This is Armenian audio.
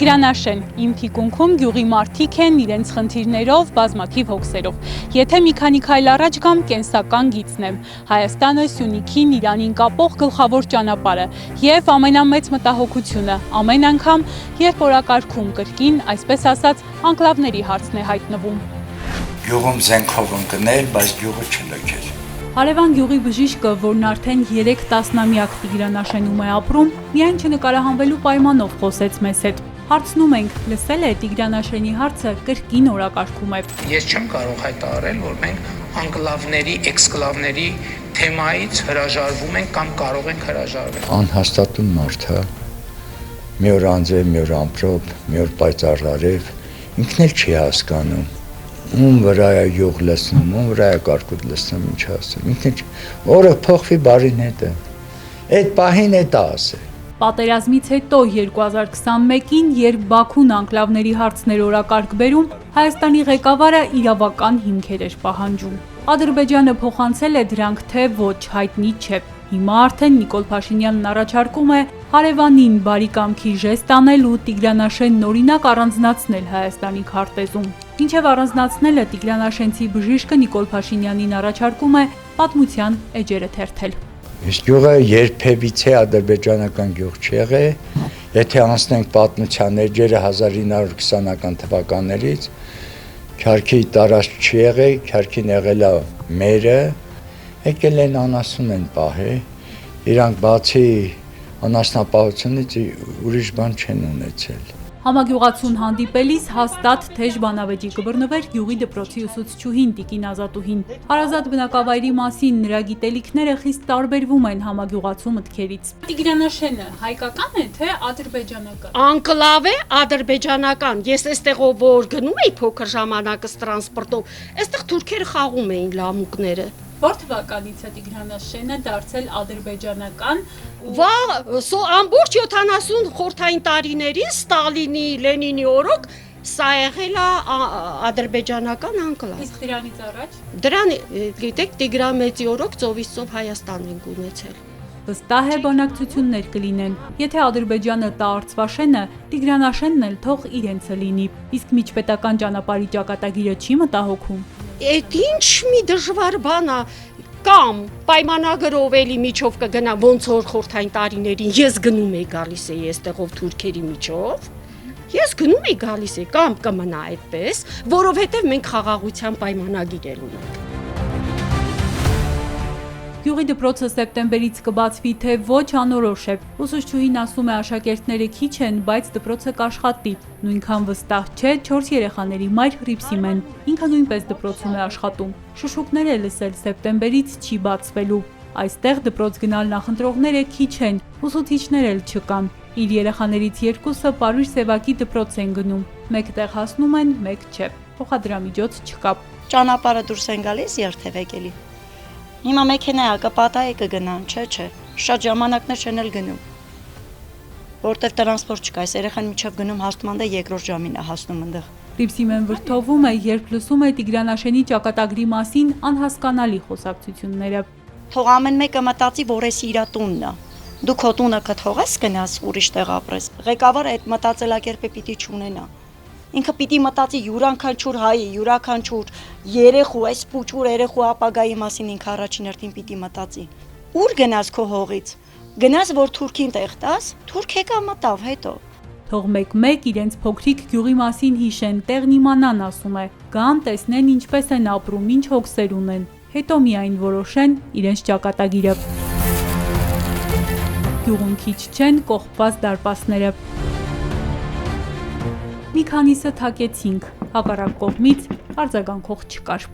Տիգրանաշեն, իմ թիկունքում գյուղի մարդիկ են իրենց խնդիրներով, բազմաթիվ հոգսերով։ Եթե մի քանի քայլ առաջ գամ, կենսական գիծն եմ։ Հայաստանը Սյունիքին Իրանին կապող գլխավոր ճանապարհը եւ ամենամեծ մտահոգությունը ամեն անգամ, երբ օրակարգում կրկին, այսպես ասած, անկլավների հարցն է հայտնվում։ Գյուղում զենքով ընկնել, բայց գյուղը չլքել։ Հարևան գյուղի բժիշկը, որն արդեն 3 տասնամյակ Տիգրանաշենում է ապրում, միայն չնկարահանվելու պայմանով խոսեց մեզ հետ։ Հարցնում ենք, լսել է Տիգրանաշենի հարցը կրկին օրակարգում է։ Ես չեմ կարող հայտարարել, որ մենք անկլավների, էքսկլավների թեմայից հրաժարվում ենք կամ կարող ենք հրաժարվել։ Անհաստատուն մարդ է։ Մի օր անձև, մի օր ամպրոպ, մի օր պայծառարև, ինքն էլ չի հասկանում։ Ում վրա է յուղ լցնում, ում վրա է կարկուտ լցնում, ինչ ասեմ, ինքն օրը փոխվի բարին հետ է, այդ պահին է դա ասել։ Պատերազմից հետո 2021-ին, երբ Բաքուն անկլավների հարցներ օրակարգ բերում, Հայաստանի ղեկավարը իրավական հիմքեր էր պահանջում։ Ադրբեջանը փոխանցել է դրանք, թե ոչ, հայտնի չէ։ Հիմա արդեն Նիկոլ Փաշինյանն առաջարկում է հարևանին բարի կամքի ժեստ անել ու Տիգրանաշենն օրինակ առանձնացնել Հայաստանի քարտեզում։ Ինչև առանձնացնելը Տիգրանաշենցի բժիշկը Նիկոլ Փաշինյանին առաջարկում է պատմության էջերը թերթել։ Իսկ գյուղը երբևիցե ադրբեջանական գյուղ չի եղել, եթե անցնենք պատմության էջերը 1920-ական թվականներից, քարքի տարածք չի եղել, քարքին եղել է մերը, եկել են անասուն են պահել, իրանք բացի անասնապահությունից ուրիշ բան չեն ունեցել։ Համագյուղացուն հանդիպելիս հաստատ թեժ բանավեճի կբռնվեր գյուղի դպրոցի ուսուցչուհին Տիկին Ազատուհին։ Հարազատ բնակավայրի մասին նրա գիտելիքները խիստ տարբերվում են համագյուղացու մտքերից։ Տիգրանաշենը հայկական է, թե ադրբեջանական։ Անկլավ է ադրբեջանական։ Ես այստեղով որ գնում էի փոքր ժամանակս տրանսպորտով, այստեղ թուրքերը խաղում էին լամուկները։ Որ թվականից է Տիգրանաշենը դարձել ադրբեջանական։ Ամբողջ 70 խորհրդային տարիներին Ստալինի, Լենինի օրոք սա եղել է ադրբեջանական անկլավ։ Իսկ դրանից առաջ։ Դրան, գիտեք, Տիգրան Մեծի օրոք ծովից ծով Հայաստան ենք ունեցել։ Վստահ է բանակցություններ կլինեն։ Եթե Ադրբեջանը տա Արցվաշենը, Տիգրանաշենն էլ թող իրենցը լինի։ Իսկ միջպետական ճանապարհի ճակատագիրը չի մտահոգում։ Այդ ինչ մի դժվար բան է, կամ պայմանագրով էլի միջով կգնա ոնց որ խորհրդային տարիներին ես գնում եի գալիս էի այստեղով թուրքերի միջով, ես գնում էի գալիս էի կամ կմնա այդպես, որովհետև մենք խաղաղության պայմանագիր էլ ունենք։ Գյուղի դպրոցը սեպտեմբերից կբացվի, թե ոչ անորոշ է։ Ուսուցչուհին ասում է աշակերտները քիչ են, բայց դպրոցը կաշխատի։ Նույնքան վստահ չէ 4 երեխաների մայր Հրիփսիմեն։ Ինքը նույնպես դպրոցում է աշխատում։ Շշուկներ է լսել սեպտեմբերից չի բացվելու։ Այստեղ դպրոց գնալ նախընտրողները քիչ են, ուսուցիչներ էլ չկան։ Իր երեխաներից 2-ը Պարույր Սևակի դպրոց են գնում։ Մեկտեղ հասնում են, մեկ չէ։ Փոխադրամիջոց չկա։ Ճանապարհը դուրս են գալիս երթևեք էլի։ Հիմա մեքենա է, կպատայի կգնան, չէ, շատ ժամանակներ չեն էլ գնում, որտև տրանսպորտ չկա, այս երեխան միջև գնում հասնում անդե երկրորդ ժամին է հասնում ընդեղ։ Հրիփսիմեն վրդովում է, երբ լսում է Տիգրանաշենի ճակատագրի մասին անհասկանալի խոսակցությունները։ Թող ամեն մեկը մտածի, որ էս իր տունն է, դու քո տունը կթողես գնաս ուրիշ տեղ ապրես, ղեկավարը այդ մտածելակերպը պիտի չունենա։ Ինքը պիտի մտածի յուրաքանչյուր հայի, յուրաքանչյուր երեխու, այս փուչուր երեխու ապագայի մասին ինքը առաջին հերթին պիտի մտածի։ Ուր գնաս քո հողից։ Գնաս որ թուրքին տեղ տաս, թուրք եկա մտավ հետո։ Թող մեկ իրենց փոքրիկ գյուղի մասին հիշեն, տեղն իմանան, ասում է։ Գան, տեսնեն ինչպես են ապրում, ինչ հոգսեր ունեն։ Հետո միայն որոշեն իրենց ճակատագիրը։ Գյուղում քիչ չեն կողպված դարպասները։ Մի քանիսը թակեցինք, հակառակ կողմից արձագանքող չկար։